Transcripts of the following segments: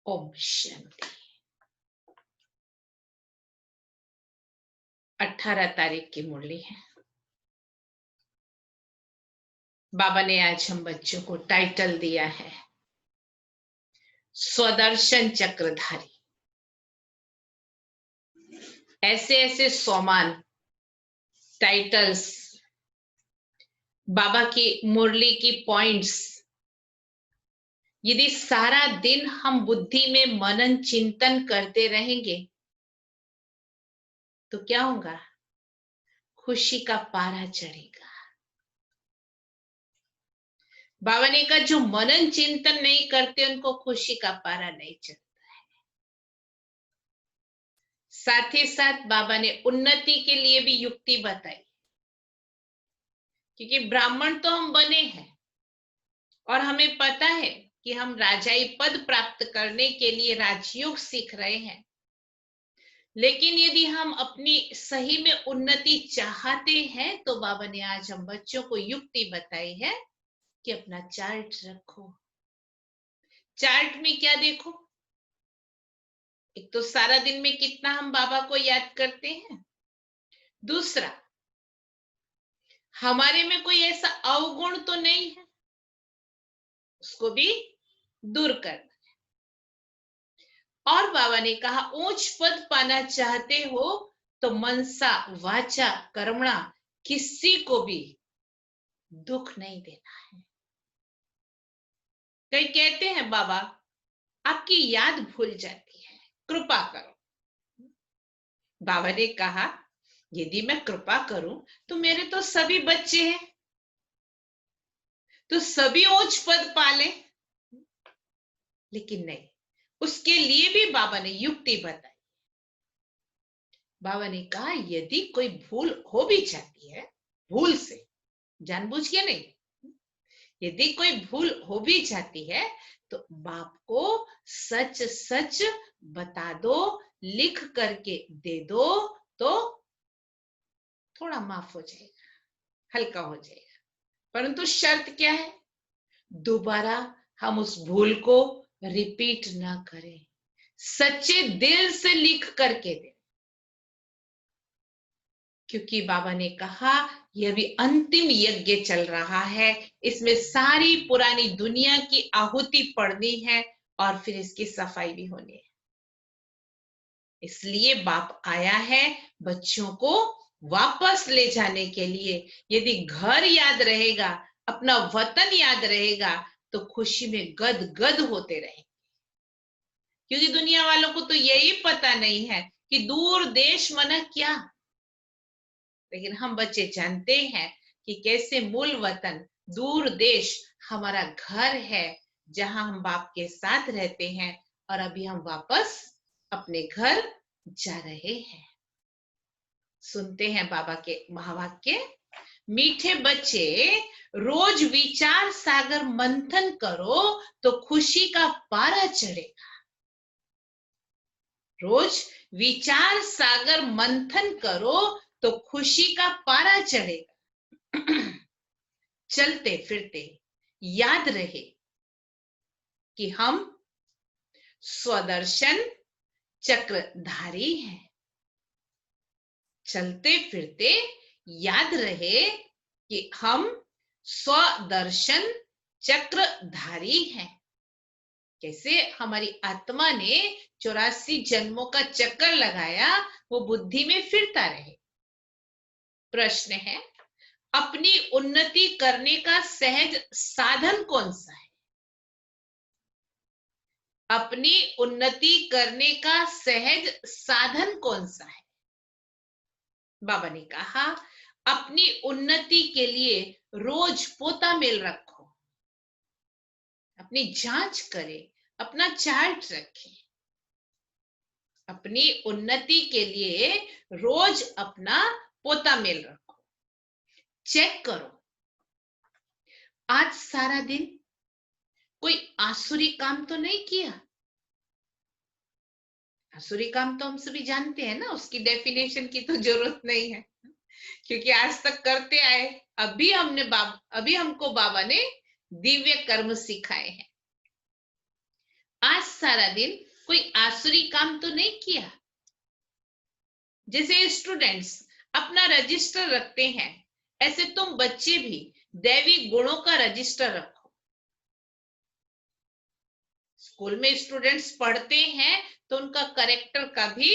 ओम शांति। 18 तारीख की मुरली है। बाबा ने आज हम बच्चों को टाइटल दिया है स्वदर्शन चक्रधारी। ऐसे ऐसे सोमान टाइटल्स बाबा की मुरली की पॉइंट्स, यदि सारा दिन हम बुद्धि में मनन चिंतन करते रहेंगे तो क्या होगा? खुशी का पारा चढ़ेगा। बाबा ने कहा जो मनन चिंतन नहीं करते उनको खुशी का पारा नहीं चढ़ता है। साथ ही साथ बाबा ने उन्नति के लिए भी युक्ति बताई, क्योंकि ब्राह्मण तो हम बने हैं और हमें पता है कि हम राजाई पद प्राप्त करने के लिए राजयोग सीख रहे हैं। लेकिन यदि हम अपनी सही में उन्नति चाहते हैं तो बाबा ने आज हम बच्चों को युक्ति बताई है कि अपना चार्ट रखो। चार्ट में क्या देखो? एक तो सारा दिन में कितना हम बाबा को याद करते हैं, दूसरा हमारे में कोई ऐसा अवगुण तो नहीं है, उसको भी दूर करना है। और बाबा ने कहा ऊंच पद पाना चाहते हो तो मनसा वाचा कर्मणा किसी को भी दुख नहीं देना है। कई कहते हैं बाबा आपकी याद भूल जाती है, कृपा करो। बाबा ने कहा यदि मैं कृपा करूं तो मेरे तो सभी बच्चे हैं, तो सभी उच्च पद पाले। लेकिन नहीं, उसके लिए भी बाबा ने युक्ति बताई। बाबा ने कहा यदि कोई भूल हो भी जाती है, भूल से, जानबूझ के नहीं, यदि कोई भूल हो भी जाती है तो बाप को सच सच बता दो, लिख करके दे दो तो थोड़ा माफ हो जाएगा, हल्का हो जाएगा। परंतु शर्त क्या है? दोबारा हम उस भूल को रिपीट ना करें, सच्चे दिल से लिख करके दे। क्योंकि बाबा ने कहा यह भी अंतिम यज्ञ चल रहा है, इसमें सारी पुरानी दुनिया की आहुति पड़नी है और फिर इसकी सफाई भी होनी है। इसलिए बाप आया है बच्चों को वापस ले जाने के लिए। यदि घर याद रहेगा, अपना वतन याद रहेगा तो खुशी में गद गद होते रहेंगे। क्योंकि दुनिया वालों को तो यही पता नहीं है कि दूर देश मना क्या, लेकिन हम बच्चे जानते हैं कि कैसे मूल वतन दूर देश हमारा घर है, जहां हम बाप के साथ रहते हैं और अभी हम वापस अपने घर जा रहे हैं। सुनते हैं बाबा के महावाक्य। मीठे बच्चे रोज विचार सागर मंथन करो तो खुशी का पारा चढ़ेगा। रोज विचार सागर मंथन करो तो खुशी का पारा चढ़ेगा। चलते फिरते याद रहे कि हम स्वदर्शन चक्रधारी हैं। चलते फिरते याद रहे कि हम स्वदर्शन चक्रधारी हैं। कैसे हमारी आत्मा ने 84 जन्मों का चक्कर लगाया, वो बुद्धि में फिरता रहे। प्रश्न है अपनी उन्नति करने का सहज साधन कौन सा है? अपनी उन्नति करने का सहज साधन कौन सा है? बाबा ने कहा अपनी उन्नति के लिए रोज पोता मेल रखो, अपनी जांच करें, अपना चार्ट रखें, अपनी उन्नति के लिए रोज अपना पोता मेल रखो, चेक करो आज सारा दिन कोई आसुरी काम तो नहीं किया। आसुरी काम तो हम सभी जानते हैं ना, उसकी डेफिनेशन की तो जरूरत नहीं है, क्योंकि आज तक करते आए। अभी हमको बाबा ने दिव्य कर्म सिखाए हैं। आज सारा दिन कोई आसुरी काम तो नहीं किया। जैसे स्टूडेंट्स अपना रजिस्टर रखते हैं, ऐसे तुम बच्चे भी दैवी गुणों का रजिस्टर रखो। स्कूल में स्टूडेंट्स पढ़ते हैं तो उनका करेक्टर का भी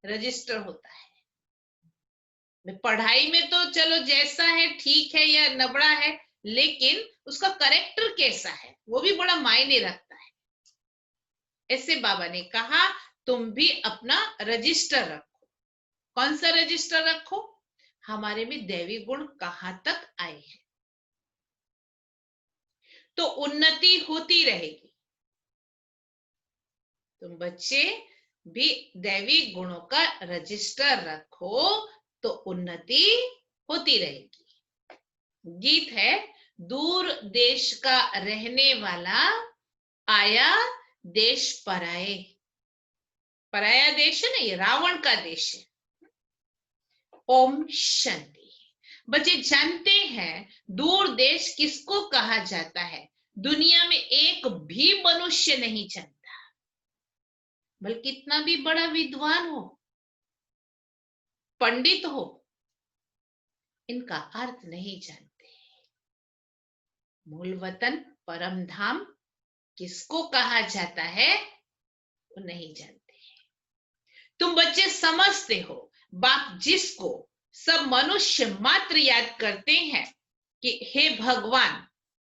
रजिस्टर होता है। पढ़ाई में तो चलो जैसा है ठीक है या नबड़ा है, लेकिन उसका करेक्टर कैसा है वो भी बड़ा मायने रखता है। ऐसे बाबा ने कहा तुम भी अपना रजिस्टर रखो। कौन सा रजिस्टर रखो? हमारे में दैवी गुण कहां तक आए हैं, तो उन्नति होती रहेगी। तुम बच्चे भी दैवी गुणों का रजिस्टर रखो तो उन्नति होती रहेगी। गीत है, दूर देश का रहने वाला आया देश पराए। पराया देश है ना, ये रावण का देश है। ओम शांति। बच्चे जानते हैं दूर देश किसको कहा जाता है? दुनिया में एक भी मनुष्य नहीं जानता, बल्कि कितना भी बड़ा विद्वान हो, पंडित हो, इनका अर्थ नहीं जानते। मूल वतन परम धाम किसको कहा जाता है वो नहीं जानते। तुम बच्चे समझते हो बाप जिसको सब मनुष्य मात्र याद करते हैं कि हे भगवान,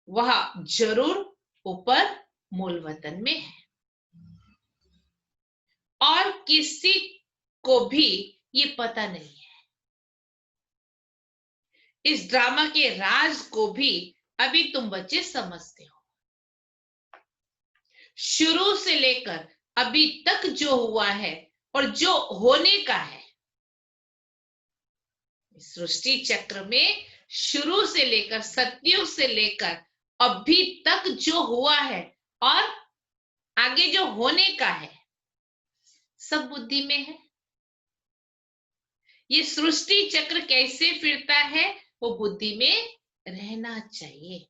वह जरूर ऊपर मूल वतन में है, और किसी को भी ये पता नहीं है। इस ड्रामा के राज को भी अभी तुम बच्चे समझते हो। शुरू से लेकर अभी तक जो हुआ है और जो होने का है, सृष्टि चक्र में शुरू से लेकर सतयुग से लेकर अभी तक जो हुआ है और आगे जो होने का है, सब बुद्धि में है। ये सृष्टि चक्र कैसे फिरता है वो बुद्धि में रहना चाहिए।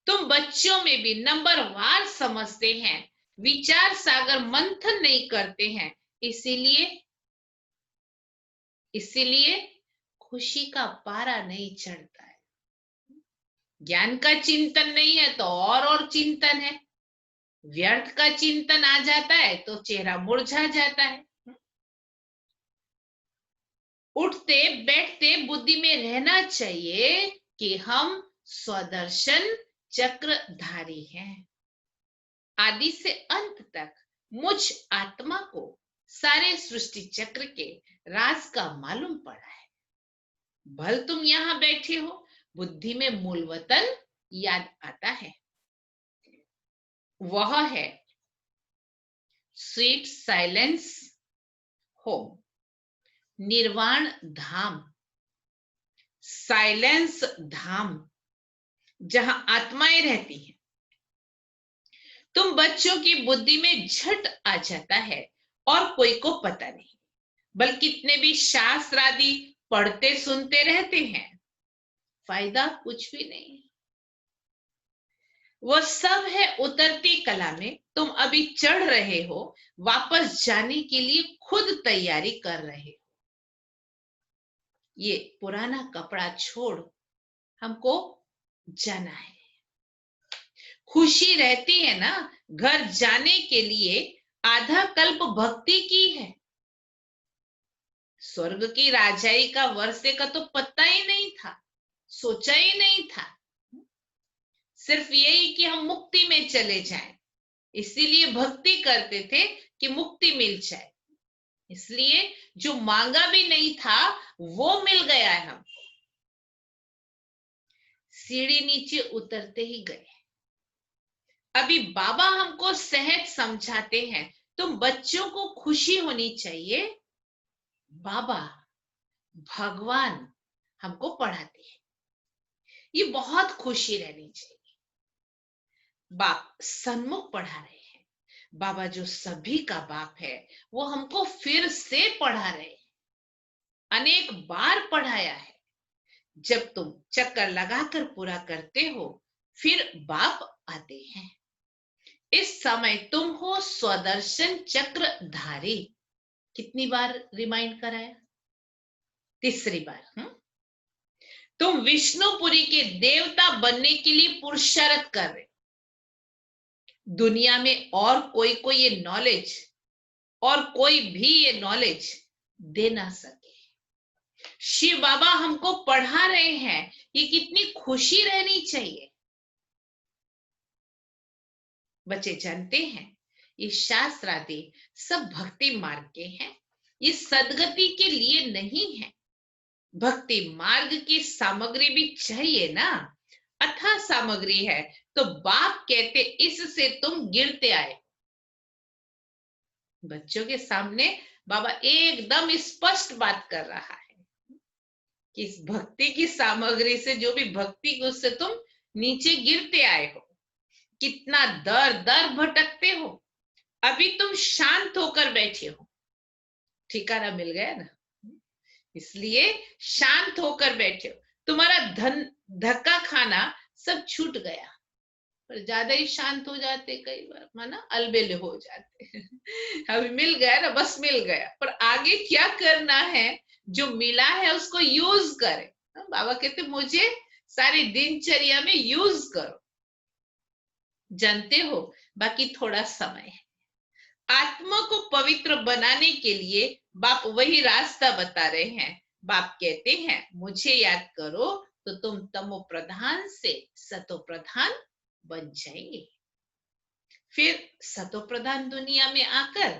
तुम बच्चों में भी नंबरवार समझते हैं, विचार सागर मंथन नहीं करते हैं, इसीलिए खुशी का पारा नहीं चढ़ता है। ज्ञान का चिंतन नहीं है तो और चिंतन है। व्यर्थ का चिंतन आ जाता है तो चेहरा मुरझा जाता है। उठते बैठते बुद्धि में रहना चाहिए कि हम स्वदर्शन चक्रधारी हैं। आदि से अंत तक मुझ आत्मा को सारे सृष्टि चक्र के राज का मालूम पड़ा है। भल तुम यहां बैठे हो, बुद्धि में मूल वतन याद आता है। वह है स्वीट साइलेंस होम, निर्वाण धाम, साइलेंस धाम, जहां आत्माएं रहती हैं। तुम बच्चों की बुद्धि में झट आ जाता है और कोई को पता नहीं, बल्कि कितने भी शास्त्र आदि पढ़ते सुनते रहते हैं, फायदा कुछ भी नहीं। वो सब है उतरती कला में। तुम अभी चढ़ रहे हो, वापस जाने के लिए खुद तैयारी कर रहे हो। ये पुराना कपड़ा छोड़ हमको जाना है। खुशी रहती है ना, घर जाने के लिए आधा कल्प भक्ति की है। स्वर्ग की राजाई का वर्षे का तो पता ही नहीं था, सोचा ही नहीं था। सिर्फ यही कि हम मुक्ति में चले जाएं, इसीलिए भक्ति करते थे कि मुक्ति मिल जाए। इसलिए जो मांगा भी नहीं था वो मिल गया है हमको। सीढ़ी नीचे उतरते ही गए। अभी बाबा हमको सहज समझाते हैं, तुम बच्चों को खुशी होनी चाहिए, बाबा भगवान हमको पढ़ाते हैं, ये बहुत खुशी रहनी चाहिए। बाप सन्मुख पढ़ा रहे हैं, बाबा जो सभी का बाप है वो हमको फिर से पढ़ा रहे हैं, अनेक बार पढ़ाया है। जब तुम चक्कर लगाकर पूरा करते हो फिर बाप आते हैं। इस समय तुम हो स्वदर्शन चक्रधारी। कितनी बार रिमाइंड कराया? तीसरी बार। तुम विष्णुपुरी के देवता बनने के लिए पुरुषार्थ कर रहे। दुनिया में और कोई ये नॉलेज और कोई भी ये नॉलेज दे ना सके। शिव बाबा हमको पढ़ा रहे हैं, ये कितनी खुशी रहनी चाहिए। बच्चे जानते हैं ये शास्त्र आदि सब भक्ति मार्ग के हैं, ये सदगति के लिए नहीं है। भक्ति मार्ग की सामग्री भी चाहिए ना, अथाह सामग्री है। तो बाप कहते इससे तुम गिरते आए। बच्चों के सामने बाबा एकदम स्पष्ट बात कर रहा है कि इस भक्ति की सामग्री से, जो भी भक्ति उससे तुम नीचे गिरते आए हो, कितना दर दर भटकते हो। अभी तुम शांत होकर बैठे हो, ठिकाना मिल गया ना, इसलिए शांत होकर बैठे हो। तुम्हारा धक्का खाना सब छूट गया, पर ज्यादा ही शांत हो जाते कई बार, माना अलबेले हो जाते। अभी मिल गया ना, बस मिल गया, पर आगे क्या करना है, जो मिला है उसको यूज करे। बाबा कहते मुझे सारी दिनचर्या में यूज करो। जानते हो बाकी थोड़ा समय है। आत्मा को पवित्र बनाने के लिए बाप वही रास्ता बता रहे हैं। बाप कहते हैं मुझे याद करो तो तुम तमो प्रधान से सतो प्रधान बन जाएंगे। फिर सतो प्रधान दुनिया में आकर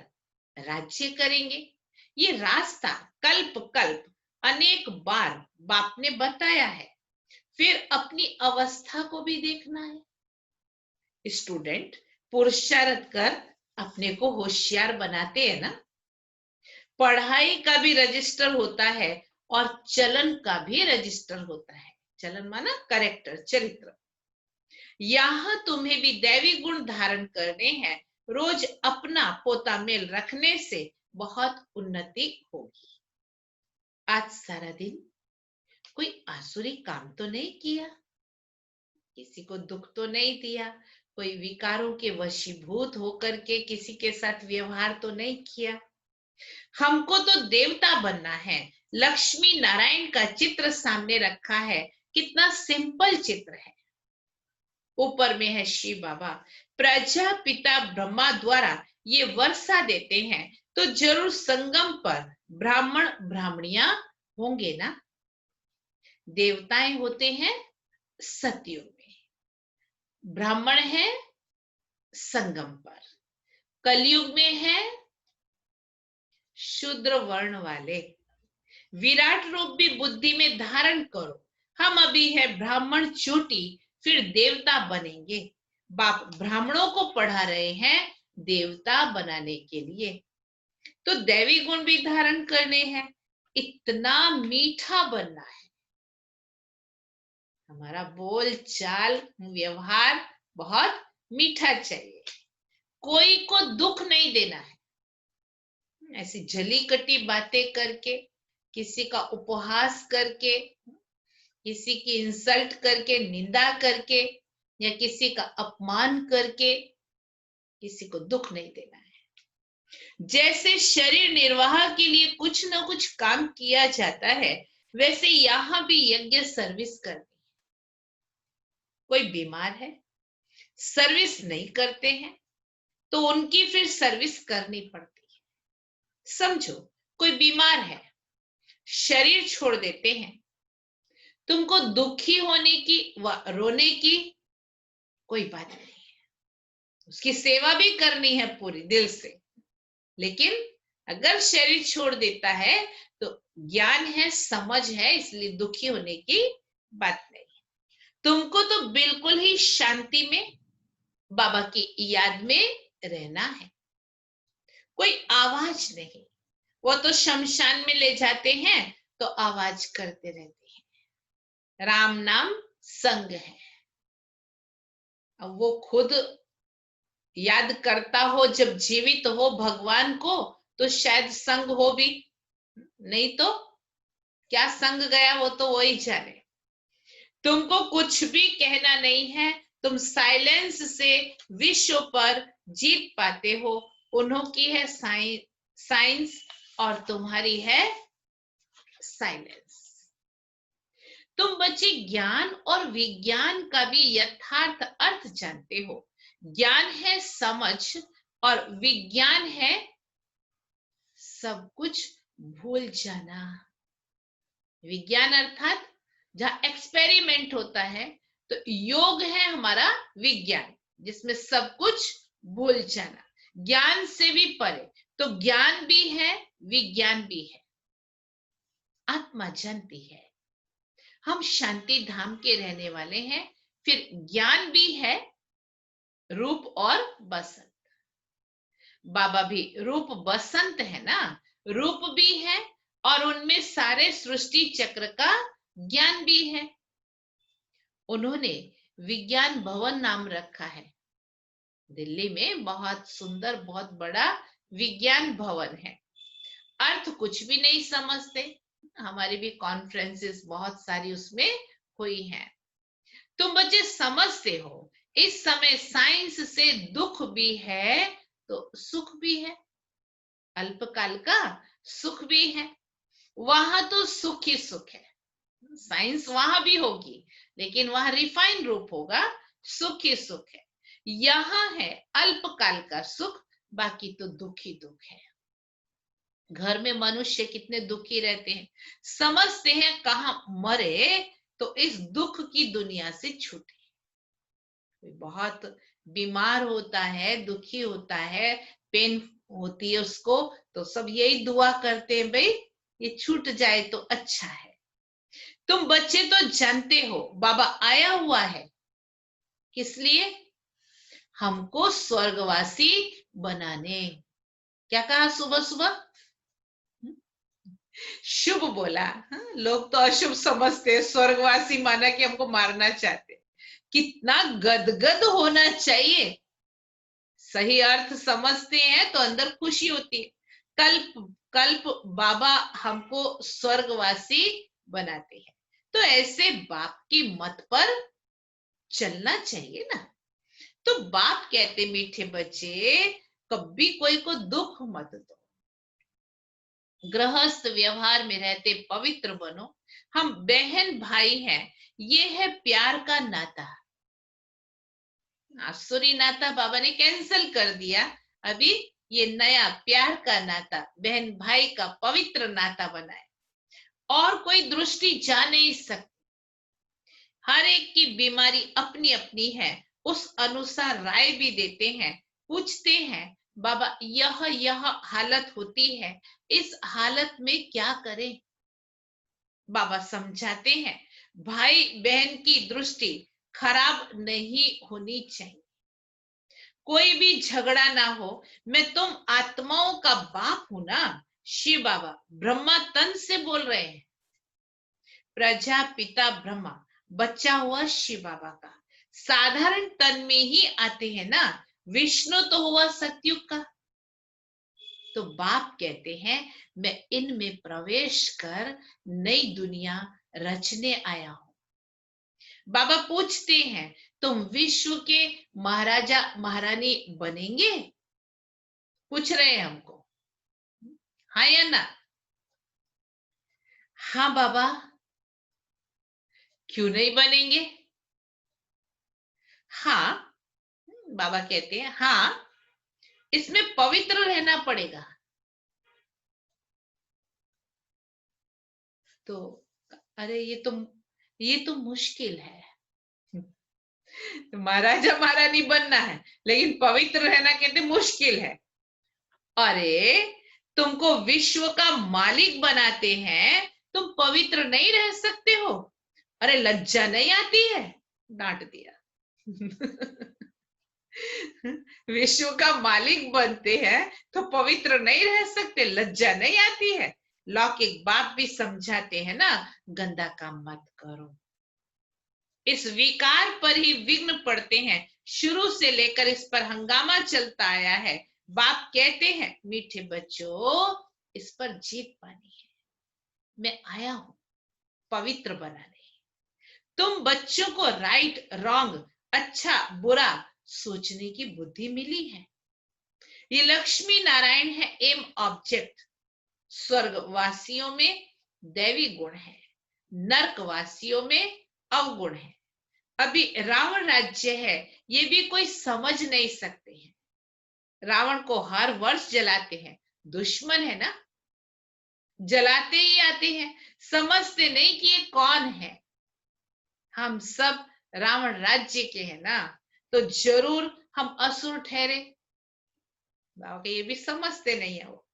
राज्य करेंगे। ये रास्ता कल्प कल्प अनेक बार बाप ने बताया है। फिर अपनी अवस्था को भी देखना है। स्टूडेंट पुरुषार्थ कर अपने को होशियार बनाते हैं ना। पढ़ाई का भी रजिस्टर होता है और चलन का भी रजिस्टर होता है। चलन माना करेक्टर, चरित्र। यहां तुम्हें भी दैवी गुण धारण करने हैं। रोज अपना पोता मेल रखने से बहुत उन्नति होगी। आज सारा दिन कोई आसुरी काम तो नहीं किया, किसी को दुख तो नहीं दिया, कोई विकारों के वशीभूत होकर के किसी के साथ व्यवहार तो नहीं किया। हमको तो देवता बनना है। लक्ष्मी नारायण का चित्र सामने रखा है, कितना सिंपल चित्र है। ऊपर में है शिव बाबा, प्रजापिता ब्रह्मा द्वारा ये वर्षा देते हैं, तो जरूर संगम पर ब्राह्मण ब्राह्मणियां होंगे ना। देवताएं होते हैं सतयुग में, ब्राह्मण है संगम पर, कलयुग में है शूद्र वर्ण वाले। विराट रूप भी बुद्धि में धारण करो। हम अभी है ब्राह्मण चोटी, फिर देवता बनेंगे। बाप ब्राह्मणों को पढ़ा रहे हैं देवता बनाने के लिए, तो दैवी गुण भी धारण करने हैं। इतना मीठा बनना है, हमारा बोल चाल व्यवहार बहुत मीठा चाहिए। कोई को दुख नहीं देना है। ऐसी जली कटी बातें करके, किसी का उपहास करके, किसी की इंसल्ट करके, निंदा करके, या किसी का अपमान करके किसी को दुख नहीं देना है। जैसे शरीर निर्वाह के लिए कुछ ना कुछ काम किया जाता है, वैसे यहां भी यज्ञ सर्विस करनी है। कोई बीमार है, सर्विस नहीं करते हैं, तो उनकी फिर सर्विस करनी पड़ती है। समझो कोई बीमार है, शरीर छोड़ देते हैं, तुमको दुखी होने की व रोने की कोई बात नहीं है, उसकी सेवा भी करनी है पूरी दिल से। लेकिन अगर शरीर छोड़ देता है तो ज्ञान है, समझ है, इसलिए दुखी होने की बात नहीं। तुमको तो बिल्कुल ही शांति में बाबा की याद में रहना है। कोई आवाज नहीं। वो तो शमशान में ले जाते हैं तो आवाज करते रहते हैं। राम नाम संग है। अब वो खुद याद करता हो जब जीवित हो भगवान को तो शायद संग हो भी, नहीं तो क्या संग गया वो तो वही जाने। तुमको कुछ भी कहना नहीं है। तुम साइलेंस से विश्व पर जीत पाते हो। उन्हों की है साइंस और तुम्हारी है साइलेंस। तुम बच्चे ज्ञान और विज्ञान का भी यथार्थ अर्थ जानते हो। ज्ञान है समझ और विज्ञान है सब कुछ भूल जाना। विज्ञान अर्थात जहां एक्सपेरिमेंट होता है, तो योग है हमारा विज्ञान जिसमें सब कुछ भूल जाना। ज्ञान से भी परे, तो ज्ञान भी है विज्ञान भी है। आत्मा जानती है हम शांति धाम के रहने वाले हैं। फिर ज्ञान भी है रूप और बसंत। बाबा भी रूप बसंत है ना, रूप भी है और उनमें सारे सृष्टि चक्र का ज्ञान भी है। उन्होंने विज्ञान भवन नाम रखा है। दिल्ली में बहुत सुंदर बहुत बड़ा विज्ञान भवन है। अर्थ कुछ भी नहीं समझते। हमारी भी कॉन्फ्रेंसेस बहुत सारी उसमें हुई हैं। तुम बच्चे समझते हो इस समय साइंस से दुख भी है तो सुख भी है। अल्पकाल का सुख भी है। वहां तो सुख ही सुख है। साइंस वहां भी होगी लेकिन वहां रिफाइन रूप होगा, सुख ही सुख है। यहां है अल्पकाल का सुख, बाकी तो दुख ही दुख है। घर में मनुष्य कितने दुखी रहते हैं, समझते हैं कहां मरे तो इस दुख की दुनिया से छूटे। बहुत बीमार होता है, दुखी होता है, पेन होती है उसको, तो सब यही दुआ करते हैं भाई ये छूट जाए तो अच्छा है। तुम बच्चे तो जानते हो बाबा आया हुआ है किस लिए? हमको स्वर्गवासी बनाने। क्या कहा सुबह सुबह? शुभ बोला। हाँ, लोग तो अशुभ समझते हैं, स्वर्गवासी माना कि हमको मारना चाहते। कितना गदगद होना चाहिए। सही अर्थ समझते हैं तो अंदर खुशी होती है। कल्प कल्प बाबा हमको स्वर्गवासी बनाते हैं, तो ऐसे बाप की मत पर चलना चाहिए ना। तो बाप कहते मीठे बच्चे कभी कोई को दुख मत दो। गृहस्थ व्यवहार में रहते पवित्र बनो। हम बहन भाई हैं, ये है प्यार का नाता। आसुरी नाता बाबा ने कैंसिल कर दिया। अभी ये नया प्यार का नाता, बहन भाई का पवित्र नाता बनाए। और कोई दृष्टि जा नहीं सकती। हर एक की बीमारी अपनी अपनी है, उस अनुसार राय भी देते हैं। पूछते हैं बाबा यह हालत होती है, इस हालत में क्या करें? बाबा समझाते हैं भाई बहन की दृष्टि खराब नहीं होनी चाहिए। कोई भी झगड़ा ना हो। मैं तुम आत्माओं का बाप हूं ना। शिव बाबा ब्रह्मा तन से बोल रहे हैं। प्रजापिता ब्रह्मा बच्चा हुआ शिव बाबा का। साधारण तन में ही आते हैं ना। विष्णु तो हुआ सतयुग का। तो बाप कहते हैं मैं इनमें प्रवेश कर नई दुनिया रचने आया हूं। बाबा पूछते हैं तुम विश्व के महाराजा महारानी बनेंगे? पूछ रहे हैं हमको, हाँ या ना? हाँ बाबा। क्यों नहीं बनेंगे? हाँ बाबा कहते हैं हाँ, इसमें पवित्र रहना पड़ेगा। तो अरे ये तो मुश्किल है। तो महाराजा महारानी बनना है लेकिन पवित्र रहना कहते मुश्किल है। अरे तुमको विश्व का मालिक बनाते हैं, तुम पवित्र नहीं रह सकते हो? अरे लज्जा नहीं आती है? डांट दिया। विश्व का मालिक बनते हैं तो पवित्र नहीं रह सकते, लज्जा नहीं आती है? लौकिक बाप भी समझाते हैं ना, गंदा काम मत करो। इस विकार पर ही विघ्न पड़ते हैं, शुरू से लेकर इस पर हंगामा चलता आया है। बाप कहते हैं, मीठे बच्चों, इस पर जीत पानी है, मैं आया हूं पवित्र बनाने। तुम बच्चों को राइट रॉन्ग, अच्छा बुरा सोचने की बुद्धि मिली है। ये लक्ष्मी नारायण है एम ऑब्जेक्ट। स्वर्गवासियों में दैवी गुण है, नरकवासियों में अवगुण है। अभी रावण राज्य है, ये भी कोई समझ नहीं सकते हैं। रावण को हर वर्ष जलाते हैं, दुश्मन है ना, जलाते ही आते हैं, समझते नहीं कि ये कौन है। हम सब रावण राज्य के हैं ना, तो जरूर हम असुर ठहरे। ये भी समझते नहीं है वो,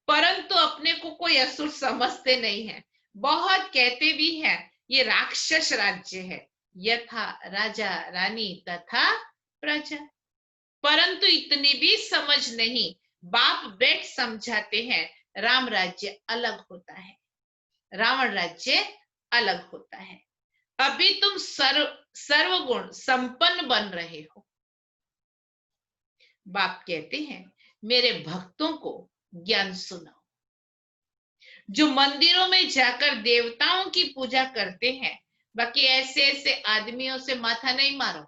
परंतु अपने को कोई असुर समझते नहीं है। बहुत कहते भी हैं ये राक्षस राज्य है, यथा राजा रानी तथा प्रजा। परंतु इतनी भी समझ नहीं। बाप बेट समझाते हैं राम राज्य अलग होता है, रावण राज्य अलग होता है। अभी तुम सर्वगुण संपन्न बन रहे हो। बाप कहते हैं, मेरे भक्तों को ज्ञान सुनाओ। जो मंदिरों में जाकर देवताओं की पूजा करते हैं, बाकी ऐसे ऐसे आदमियों से माथा नहीं मारो।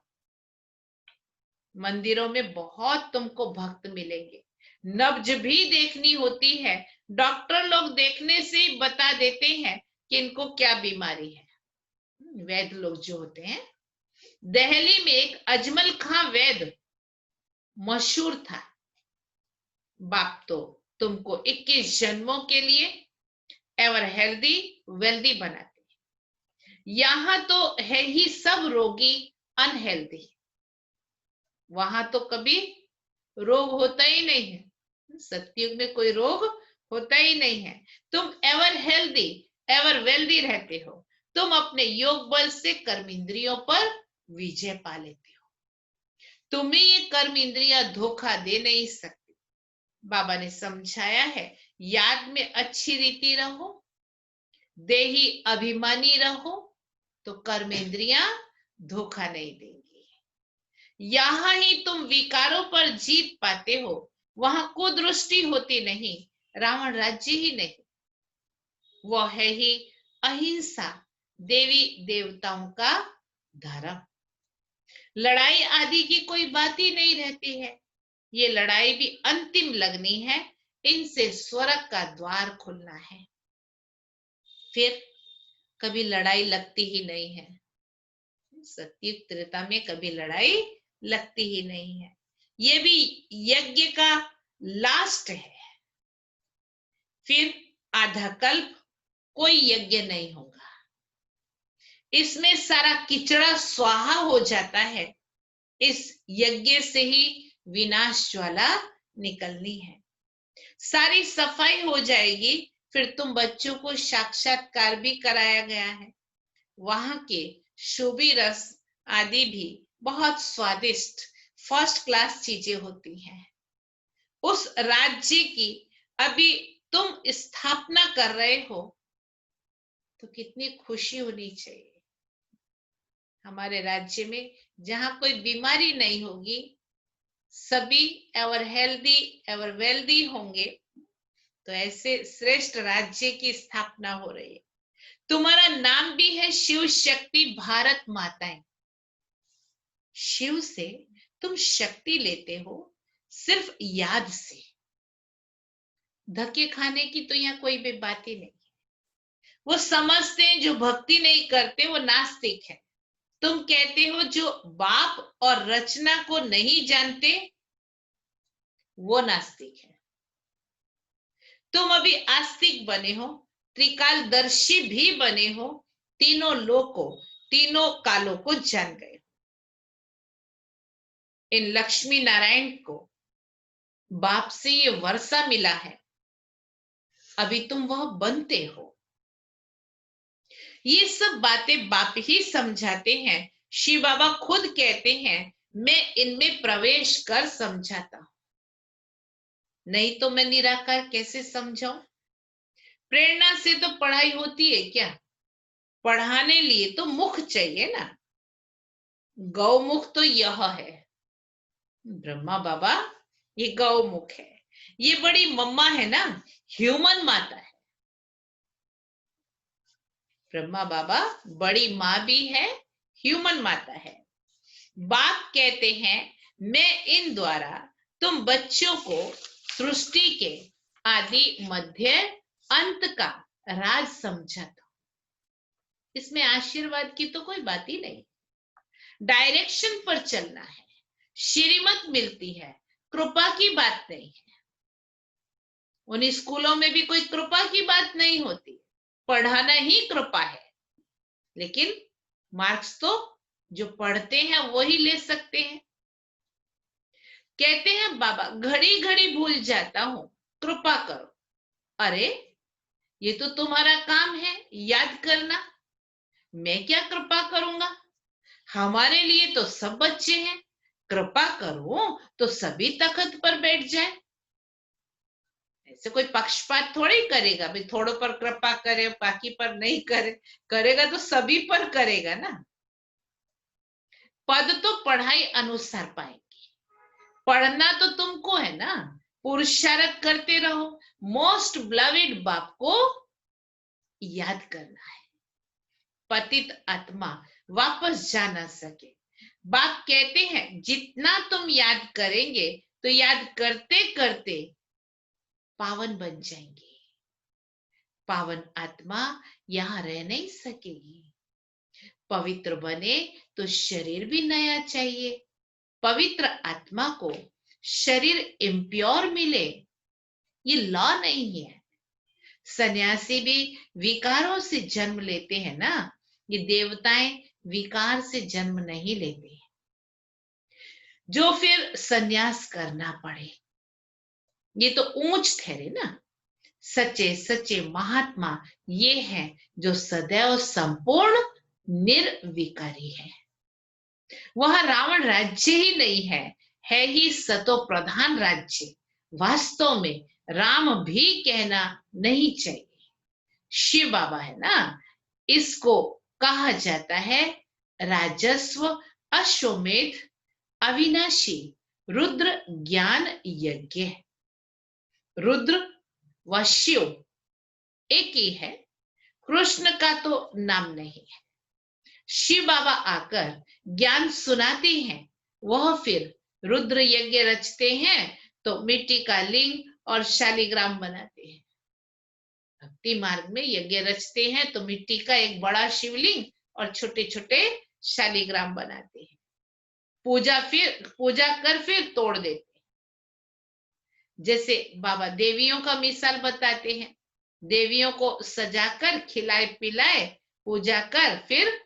मंदिरों में बहुत तुमको भक्त मिलेंगे। नब्ज भी देखनी होती है, डॉक्टर लोग देखने से ही बता देते हैं कि इनको क्या बीमारी है। वैद्य लोग जो होते हैं, दिल्ली में एक अजमल खां वैद्य मशहूर था। बाप तो तुमको 21 जन्मों के लिए एवर हेल्दी वेल्दी बनाते हैं। यहां तो है ही सब रोगी अनहेल्दी, वहां तो कभी रोग होता ही नहीं है। सतयुग में कोई रोग होता ही नहीं है। तुम एवर हेल्दी एवर वेल्दी रहते हो। तुम अपने योग बल से कर्म इंद्रियों पर विजय पा लेते हो। तुम्हें ये कर्म इंद्रियां धोखा दे नहीं सकती। बाबा ने समझाया है, याद में अच्छी रीति रहो, देही अभिमानी रहो, तो कर्म इंद्रियां धोखा नहीं देंगी। यहां ही तुम विकारों पर जीत पाते हो, वहां कुदृष्टि होती नहीं, रावण राज्य ही नहीं, वो है ही अहिंसा, देवी देवताओं का धर्म। लड़ाई आदि की कोई बात ही नहीं रहती है। ये लड़ाई भी अंतिम लगनी है, इनसे स्वर्ग का द्वार खुलना है। फिर कभी लड़ाई लगती ही नहीं है। सत्युग त्रेता में कभी लड़ाई लगती ही नहीं है। ये भी यज्ञ का लास्ट है। फिर आधा कल्प कोई यज्ञ नहीं होगा। इसमें सारा किचड़ा स्वाहा हो जाता है। इस यज्ञ से ही विनाश ज्वाला निकलनी है। सारी सफाई हो जाएगी। फिर तुम बच्चों को साक्षात्कार भी कराया गया है। वहां के शोभी रस आदि भी बहुत स्वादिष्ट फर्स्ट क्लास चीजें होती हैं। उस राज्य की अभी तुम स्थापना कर रहे हो, तो कितनी खुशी होनी चाहिए। हमारे राज्य में जहां कोई बीमारी नहीं होगी, सभी एवर हेल्दी एवर वेल्दी होंगे, तो ऐसे श्रेष्ठ राज्य की स्थापना हो रही है। तुम्हारा नाम भी है शिव शक्ति भारत माताएं। शिव से तुम शक्ति लेते हो सिर्फ याद से। धक्के खाने की तो यहाँ कोई भी बात ही नहीं। वो समझते हैं जो भक्ति नहीं करते वो नास्तिक है। तुम कहते हो जो बाप और रचना को नहीं जानते वो नास्तिक है। तुम अभी आस्तिक बने हो, त्रिकालदर्शी भी बने हो, तीनों लोकों तीनों कालों को जान गए। इन लक्ष्मी नारायण को बाप से ये वर्षा मिला है, अभी तुम वह बनते हो। ये सब बातें बाप ही समझाते हैं। शिव बाबा खुद कहते हैं मैं इनमें प्रवेश कर समझाता हूं, नहीं तो मैं निराकार कैसे समझाऊं। प्रेरणा से तो पढ़ाई होती है क्या? पढ़ाने लिए तो मुख चाहिए ना। गौमुख तो यह है ब्रह्मा बाबा, ये गौमुख है। ये बड़ी मम्मा है ना, ह्यूमन माता है। ब्रह्मा बाबा बड़ी माँ भी है, ह्यूमन माता है। बाप कहते हैं मैं इन द्वारा तुम बच्चों को सृष्टि के आदि मध्य अंत का राज समझाता हूं। इसमें आशीर्वाद की तो कोई बात ही नहीं, डायरेक्शन पर चलना है, श्रीमत मिलती है, कृपा की बात नहीं है। उन स्कूलों में भी कोई कृपा की बात नहीं होती, पढ़ाना ही कृपा है। लेकिन मार्क्स तो जो पढ़ते हैं वो ही ले सकते हैं। कहते हैं बाबा घड़ी घड़ी भूल जाता हूं, कृपा करो। अरे ये तो तुम्हारा काम है याद करना, मैं क्या कृपा करूंगा? हमारे लिए तो सब बच्चे हैं, कृपा करो तो सभी तख्त पर बैठ जाए। ऐसे कोई पक्षपात थोड़ी करेगा भाई, थोड़ों पर कृपा करे बाकी पर नहीं करे। करेगा तो सभी पर करेगा ना। पद तो पढ़ाई अनुसार पाएंगे, पढ़ना तो तुमको है ना, पुरुषार्थ करते रहो। मोस्ट ब्लवेड बाप को याद करना है, पतित आत्मा वापस जा ना सके। बाप कहते हैं जितना तुम याद करेंगे तो याद करते करते पावन बन जाएंगे। पावन आत्मा यहां रह नहीं सकेगी। पवित्र बने तो शरीर भी नया चाहिए। पवित्र आत्मा को शरीर इम्प्योर मिले, ये लॉ नहीं है। सन्यासी भी विकारों से जन्म लेते हैं ना, ये देवताएं विकार से जन्म नहीं लेते हैं जो फिर सन्यास करना पड़े। ये तो ऊंच ठहरे ना। सच्चे सच्चे महात्मा ये हैं जो सदैव संपूर्ण निर्विकारी है। वह रावण राज्य ही नहीं है ही सतो प्रधान राज्य। वास्तव में राम भी कहना नहीं चाहिए, शिव बाबा है ना, इसको कहा जाता है राजस्व अश्वमेध अविनाशी रुद्र ज्ञान यज्ञ। रुद्र व शिव एक ही है, कृष्ण का तो नाम नहीं है। शिव बाबा आकर ज्ञान सुनाते हैं, वह फिर रुद्र यज्ञ रचते हैं तो मिट्टी का लिंग और शालिग्राम बनाते हैं। भक्ति मार्ग में यज्ञ रचते हैं तो मिट्टी का एक बड़ा शिवलिंग और छोटे छोटे शालिग्राम बनाते हैं। पूजा कर फिर तोड़ देते हैं। जैसे बाबा देवियों का मिसाल बताते हैं, देवियों को सजाकर खिलाए पिलाए पूजा कर फिर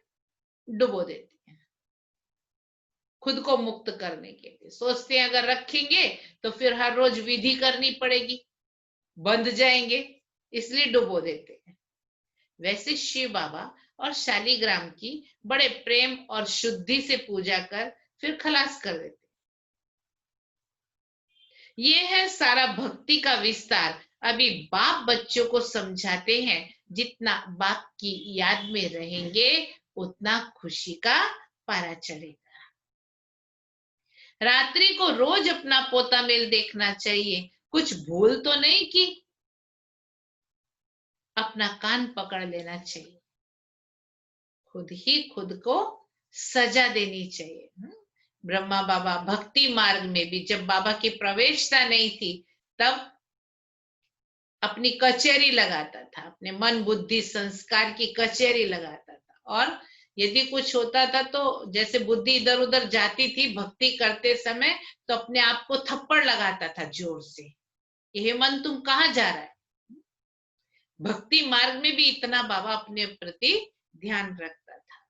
डुबो देते हैं, खुद को मुक्त करने के लिए सोचते हैं अगर रखेंगे तो फिर हर रोज विधि करनी पड़ेगी, बंध जाएंगे, इसलिए डुबो देते हैं। वैसे शिव बाबा और शालिग्राम की बड़े प्रेम और शुद्धि से पूजा कर फिर खलास कर देते। ये है सारा भक्ति का विस्तार। अभी बाप बच्चों को समझाते हैं, जितना बाप की याद में रहेंगे उतना खुशी का पारा चढ़ेगा। रात्रि को रोज अपना पोता मेल देखना चाहिए, कुछ भूल तो नहीं की, अपना कान पकड़ लेना चाहिए, खुद ही खुद को सजा देनी चाहिए। ब्रह्मा बाबा भक्ति मार्ग में भी जब बाबा की प्रवेशता नहीं थी तब अपनी कचहरी लगाता था, अपने मन बुद्धि संस्कार की कचहरी लगाता था। और यदि कुछ होता था तो जैसे बुद्धि इधर उधर जाती थी भक्ति करते समय तो अपने आप को थप्पड़ लगाता था जोर से, ये मन तुम कहाँ जा रहा है। भक्ति मार्ग में भी इतना बाबा अपने प्रति ध्यान रखता था।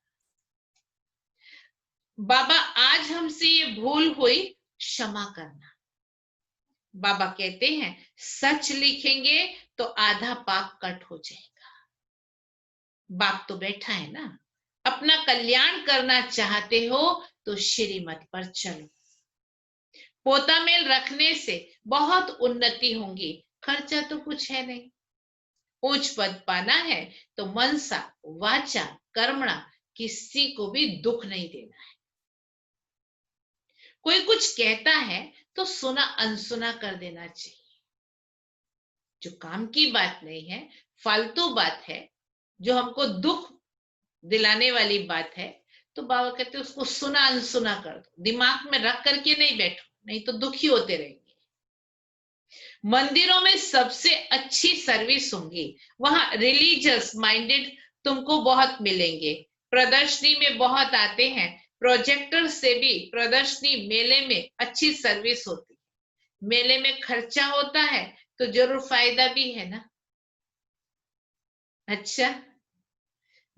बाबा आज हमसे ये भूल हुई, क्षमा करना। बाबा कहते हैं सच लिखेंगे तो आधा पाप कट हो जाएगा। बाप तो बैठा है ना, अपना कल्याण करना चाहते हो तो श्रीमत पर चलो। पोता मेल रखने से बहुत उन्नति होगी, खर्चा तो कुछ है नहीं। उच्च पद पाना है तो मनसा वाचा कर्मणा किसी को भी दुख नहीं देना है। कोई कुछ कहता है तो सुना अनसुना कर देना चाहिए। जो काम की बात नहीं है, फालतू बात है, जो हमको दुख दिलाने वाली बात है, तो बाबा कहते उसको सुना अनसुना कर दो, दिमाग में रख करके नहीं बैठो, नहीं तो दुखी होते रहेंगे। मंदिरों में सबसे अच्छी सर्विस होंगी, वहां रिलीजियस माइंडेड तुमको बहुत मिलेंगे। प्रदर्शनी में बहुत आते हैं, प्रोजेक्टर से भी प्रदर्शनी मेले में अच्छी सर्विस होती है। मेले में खर्चा होता है तो जरूर फायदा भी है ना। अच्छा,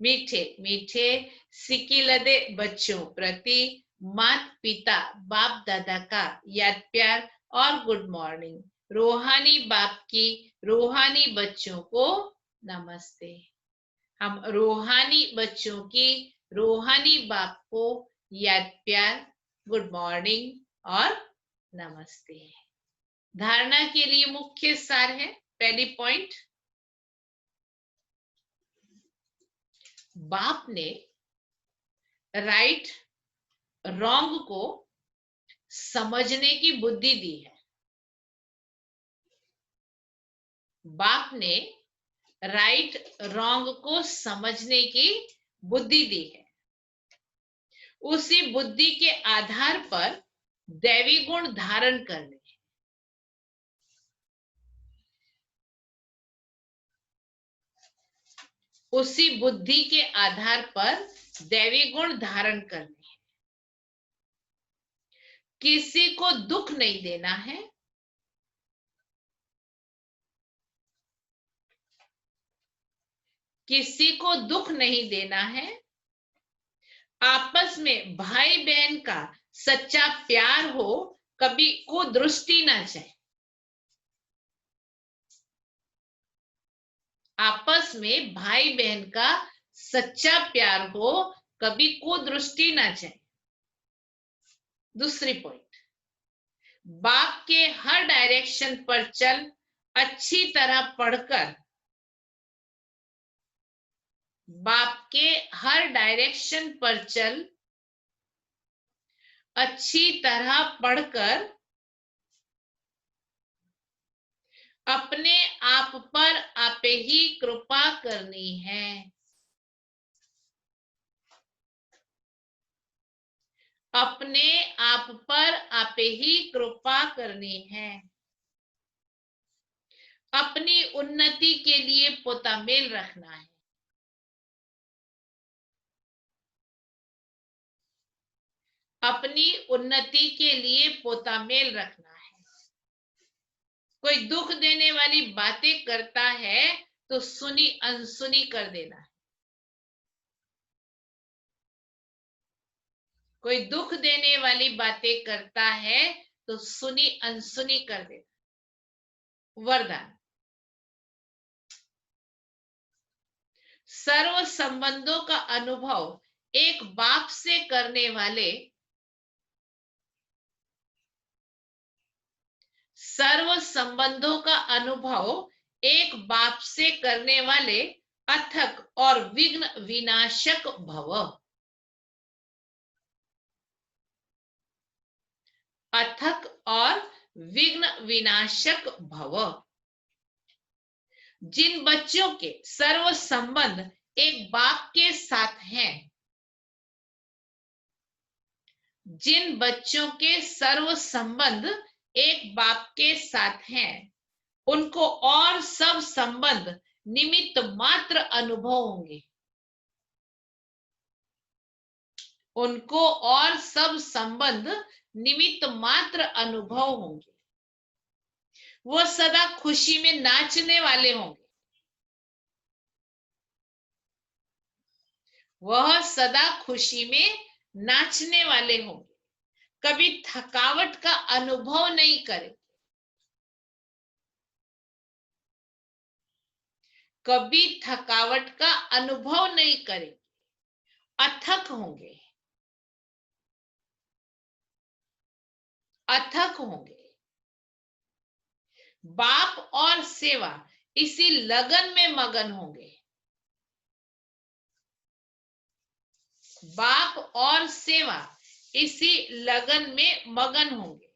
मीठे मीठे सिकिलदे बच्चों प्रति माता पिता बाप दादा का याद प्यार और गुड मॉर्निंग। रूहानी बाप की रूहानी बच्चों को नमस्ते। हम रूहानी बच्चों की रूहानी बाप को याद प्यार गुड मॉर्निंग और नमस्ते। धारणा के लिए मुख्य सार है, पहली पॉइंट, बाप ने राइट रॉन्ग को समझने की बुद्धि दी है। बाप ने राइट रॉन्ग को समझने की बुद्धि दी है। उसी बुद्धि के आधार पर दैवी गुण धारण करने, उसी बुद्धि के आधार पर दैवी गुण धारण करने, किसी को दुख नहीं देना है, किसी को दुख नहीं देना है। आपस में भाई बहन का सच्चा प्यार हो, कभी कुदृष्टि ना जाए। आपस में भाई बहन का सच्चा प्यार हो, कभी कुदृष्टि ना जाए। दूसरी पॉइंट, बाप के हर डायरेक्शन पर चल, अच्छी तरह पढ़कर, बाप के हर डायरेक्शन पर चल, अच्छी तरह पढ़कर अपने आप पर आपे ही कृपा करनी है। अपने आप पर आपे ही कृपा करनी है। अपनी उन्नति के लिए पोता मेल रखना है। अपनी उन्नति के लिए पोता मेल रखना है। कोई दुख देने वाली बातें करता है तो सुनी अनसुनी कर देना है। कोई दुख देने वाली बातें करता है तो सुनी अनसुनी कर देना। वरदान, सर्व संबंधों का अनुभव एक बाप से करने वाले, सर्व संबंधों का अनुभव एक बाप से करने वाले अथक और विघ्न विनाशक भव। अथक और विघ्न विनाशक भव। जिन बच्चों के सर्व संबंध एक बाप के साथ हैं, जिन बच्चों के सर्व संबंध एक बाप के साथ हैं, उनको और सब संबंध निमित्त मात्र अनुभव होंगे। उनको और सब संबंध निमित्त मात्र अनुभव होंगे। वो सदा खुशी में नाचने वाले होंगे। वह सदा खुशी में नाचने वाले होंगे। कभी थकावट का अनुभव नहीं करेंगे। कभी थकावट का अनुभव नहीं करेंगे। अथक होंगे, अथक होंगे। बाप और सेवा इसी लगन में मगन होंगे, बाप और सेवा इसी लगन में मगन होंगे।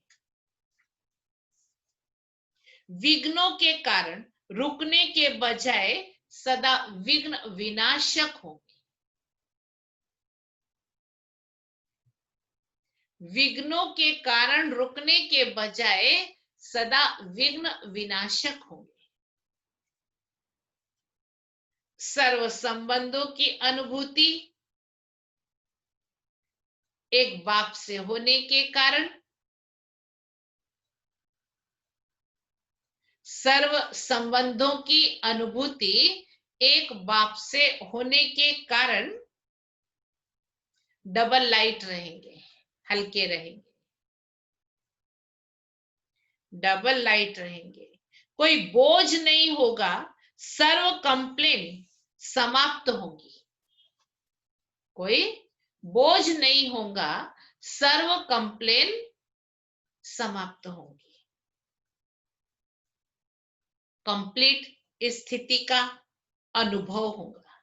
विघ्नों के कारण रुकने के बजाय सदा विघ्न विनाशक होंगे, विघ्नों के कारण रुकने के बजाय सदा विघ्न विनाशक होंगे। सर्व संबंधों की अनुभूति एक बाप से होने के कारण, सर्व संबंधों की अनुभूति एक बाप से होने के कारण डबल लाइट रहेंगे, हल्के रहेंगे, डबल लाइट रहेंगे। कोई बोझ नहीं होगा, सर्व कंप्लेन समाप्त होगी। कोई बोझ नहीं होगा, सर्व कंप्लेन समाप्त होंगी। कंप्लीट स्थिति का अनुभव होगा,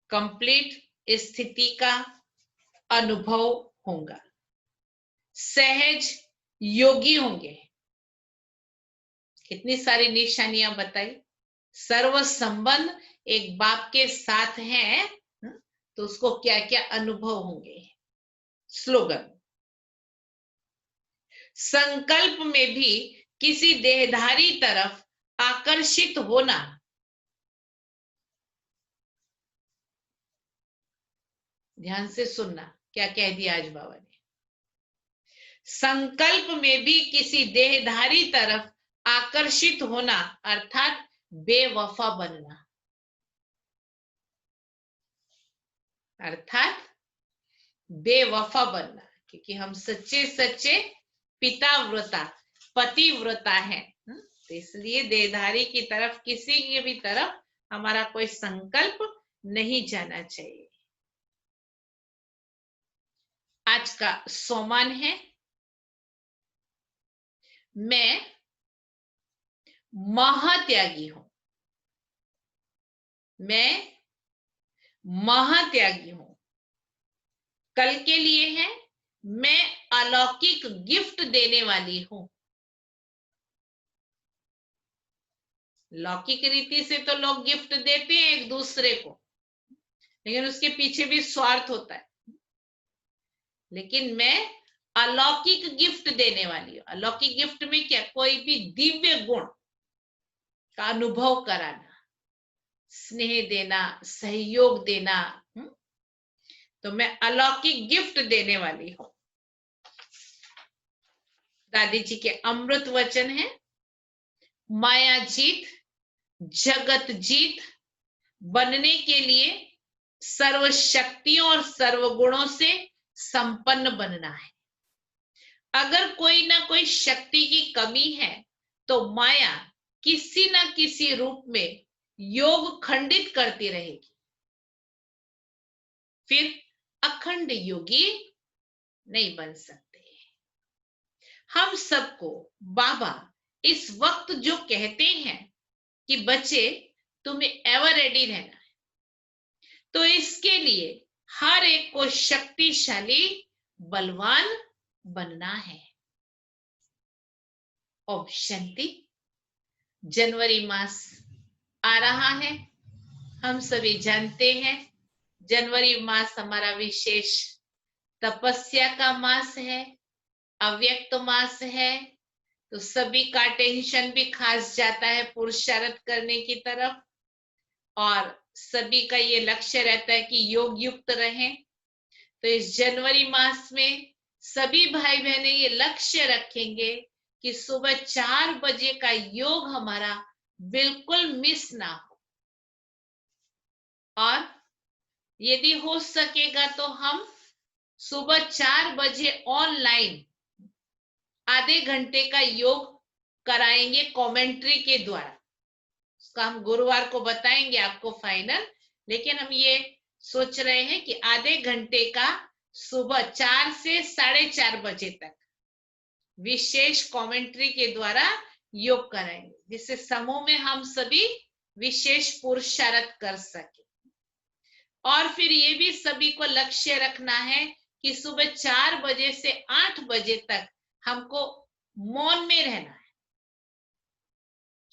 कंप्लीट स्थिति का अनुभव होगा। सहज योगी होंगे। कितनी सारी निशानियां बताई। सर्व संबंध एक बाप के साथ हैं, तो उसको क्या क्या अनुभव होंगे। स्लोगन, संकल्प में भी किसी देहधारी तरफ आकर्षित होना। ध्यान से सुनना क्या कह दिया आज बाबा ने। संकल्प में भी किसी देहधारी तरफ आकर्षित होना अर्थात बेवफा बनना, अर्थात बेवफा बनना। क्योंकि हम सच्चे सच्चे पिताव्रता पतिव्रता हैं, तो इसलिए देहधारी की तरफ किसी की भी तरफ हमारा कोई संकल्प नहीं जाना चाहिए। आज का सोमान है, मैं महात्यागी हूं, मैं महात्यागी हूं। कल के लिए है, मैं अलौकिक गिफ्ट देने वाली हूं। लौकिक रीति से तो लोग गिफ्ट देते हैं एक दूसरे को, लेकिन उसके पीछे भी स्वार्थ होता है। लेकिन मैं अलौकिक गिफ्ट देने वाली हूं। अलौकिक गिफ्ट में क्या, कोई भी दिव्य गुण का अनुभव कराना, स्नेह देना, सहयोग देना। तो मैं अलौकिक गिफ्ट देने वाली हूं। दादी जी के अमृत वचन है, माया जीत जगत जीत बनने के लिए सर्व शक्तियों और सर्व गुणों से संपन्न बनना है। अगर कोई ना कोई शक्ति की कमी है तो माया किसी ना किसी रूप में योग खंडित करती रहेगी। फिर अखंड योगी नहीं बन सकते। हम सबको बाबा इस वक्त जो कहते हैं कि बच्चे तुम्हें एवर रेडी रहना है, तो इसके लिए हर एक को शक्तिशाली बलवान बनना है। ओम शांति। जनवरी मास आ रहा है, हम सभी जानते हैं जनवरी मास हमारा विशेष तपस्या का मास है, अव्यक्त मास है। तो सभी का टेंशन भी खास जाता है पुरुषार्थ करने की तरफ, और सभी का ये लक्ष्य रहता है कि योग युक्त रहें। तो इस जनवरी मास में सभी भाई बहनें ये लक्ष्य रखेंगे कि सुबह 4 बजे का योग हमारा बिल्कुल मिस ना हो, और यदि हो सकेगा तो हम सुबह 4 बजे ऑनलाइन आधे घंटे का योग कराएंगे कमेंट्री के द्वारा। उसका हम गुरुवार को बताएंगे आपको फाइनल। लेकिन हम ये सोच रहे हैं कि आधे घंटे का सुबह 4 से 4:30 बजे तक विशेष कमेंट्री के द्वारा योग कराएंगे, जिससे समूह में हम सभी विशेष पुरुषार्थ कर सके। और फिर ये भी सभी को लक्ष्य रखना है कि सुबह 4 बजे से 8 बजे तक हमको मौन में रहना है,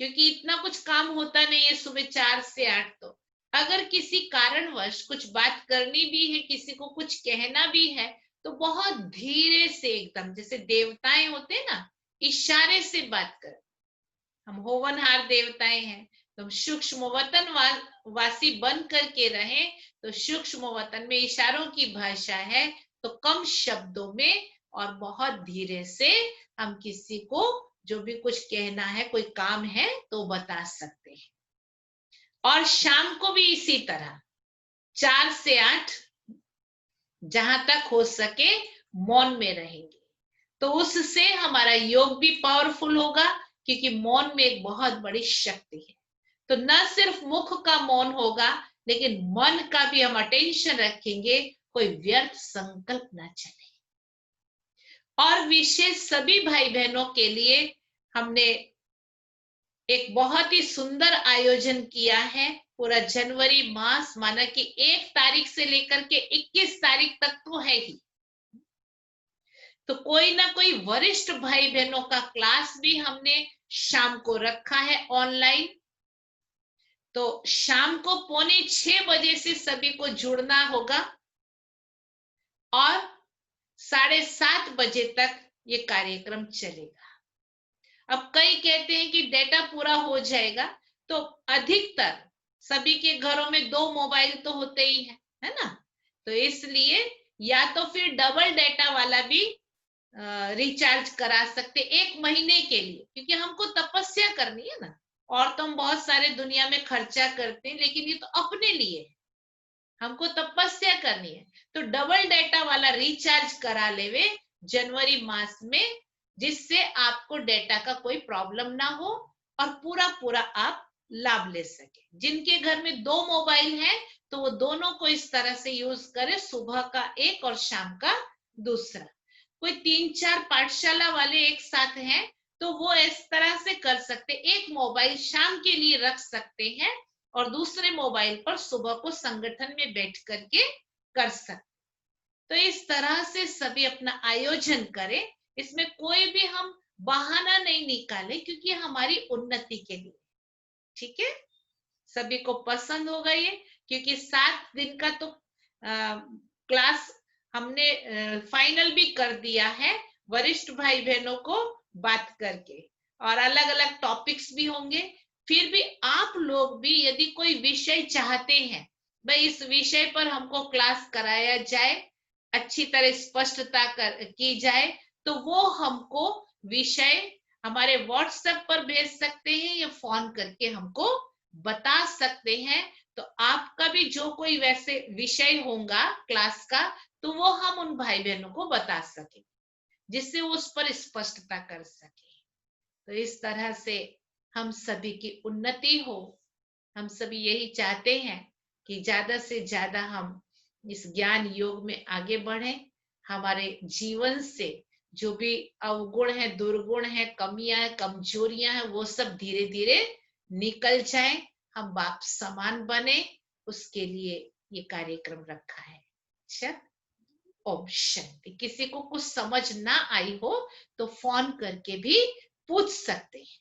क्योंकि इतना कुछ काम होता नहीं है सुबह 4 से 8। तो अगर किसी कारणवश कुछ बात करनी भी है, किसी को कुछ कहना भी है, तो बहुत धीरे से, एकदम जैसे देवताएं होते हैं ना, इशारे से बात कर। हम होवनहार देवताएं हैं, तो हम सूक्ष्म वतन वासी बन करके रहें। तो सूक्ष्म वतन में इशारों की भाषा है, तो कम शब्दों में और बहुत धीरे से हम किसी को जो भी कुछ कहना है, कोई काम है, तो बता सकते हैं। और शाम को भी इसी तरह 4 से 8 जहां तक हो सके मौन में रहेंगे, तो उससे हमारा योग भी पावरफुल होगा, क्योंकि मौन में एक बहुत बड़ी शक्ति है। तो न सिर्फ मुख का मौन होगा, लेकिन मन का भी हम अटेंशन रखेंगे, कोई व्यर्थ संकल्प ना चले। और विशेष सभी भाई बहनों के लिए हमने एक बहुत ही सुंदर आयोजन किया है। पूरा जनवरी मास, माना कि 1 तारीख से लेकर के 21 तारीख तक तो है ही, तो कोई ना कोई वरिष्ठ भाई बहनों का क्लास भी हमने शाम को रखा है ऑनलाइन। तो शाम को 5:45 से सभी को जुड़ना होगा और 7:30 बजे तक ये कार्यक्रम चलेगा। अब कई कहते हैं कि डेटा पूरा हो जाएगा, तो अधिकतर सभी के घरों में 2 मोबाइल तो होते ही है ना? तो इसलिए या तो फिर डबल डेटा वाला भी रिचार्ज करा सकते 1 महीने के लिए, क्योंकि हमको तपस्या करनी है ना। और तो हम बहुत सारे दुनिया में खर्चा करते हैं, लेकिन ये तो अपने लिए है, हमको तपस्या करनी है। तो डबल डेटा वाला रिचार्ज करा लेवे जनवरी मास में, जिससे आपको डेटा का कोई प्रॉब्लम ना हो और पूरा पूरा आप लाभ ले सके। जिनके घर में 2 मोबाइल है, तो वो दोनों को इस तरह से यूज करे, सुबह का एक और शाम का दूसरा। कोई 3-4 पाठशाला वाले एक साथ हैं, तो वो इस तरह से कर सकते, एक मोबाइल शाम के लिए रख सकते हैं और दूसरे मोबाइल पर सुबह को संगठन में बैठ करके कर सकते। तो इस तरह से सभी अपना आयोजन करें, इसमें कोई भी हम बहाना नहीं निकाले, क्योंकि हमारी उन्नति के लिए। ठीक है, सभी को पसंद होगा ये, क्योंकि 7 दिन का तो क्लास हमने फाइनल भी कर दिया है वरिष्ठ भाई बहनों को बात करके, और अलग अलग टॉपिक्स भी होंगे। फिर भी आप लोग भी यदि कोई विषय चाहते हैं, भाई इस विषय पर हमको क्लास कराया जाए, अच्छी तरह स्पष्टता की जाए, तो वो हमको विषय हमारे व्हाट्सएप पर भेज सकते हैं या फोन करके हमको बता सकते हैं। तो आपका भी जो कोई वैसे विषय होगा क्लास का, तो वो हम उन भाई बहनों को बता सके, जिससे वो उस पर स्पष्टता कर सके। तो इस तरह से हम सभी की उन्नति हो। हम सभी यही चाहते हैं कि ज्यादा से ज्यादा हम इस ज्ञान योग में आगे बढ़े, हमारे जीवन से जो भी अवगुण है, दुर्गुण है, कमियां है, कमजोरियां हैं, वो सब धीरे धीरे निकल जाए, हम बाप समान बने। उसके लिए ये कार्यक्रम रखा है। अच्छा, ओम शांति। किसी को कुछ समझ ना आई हो तो फोन करके भी पूछ सकते हैं।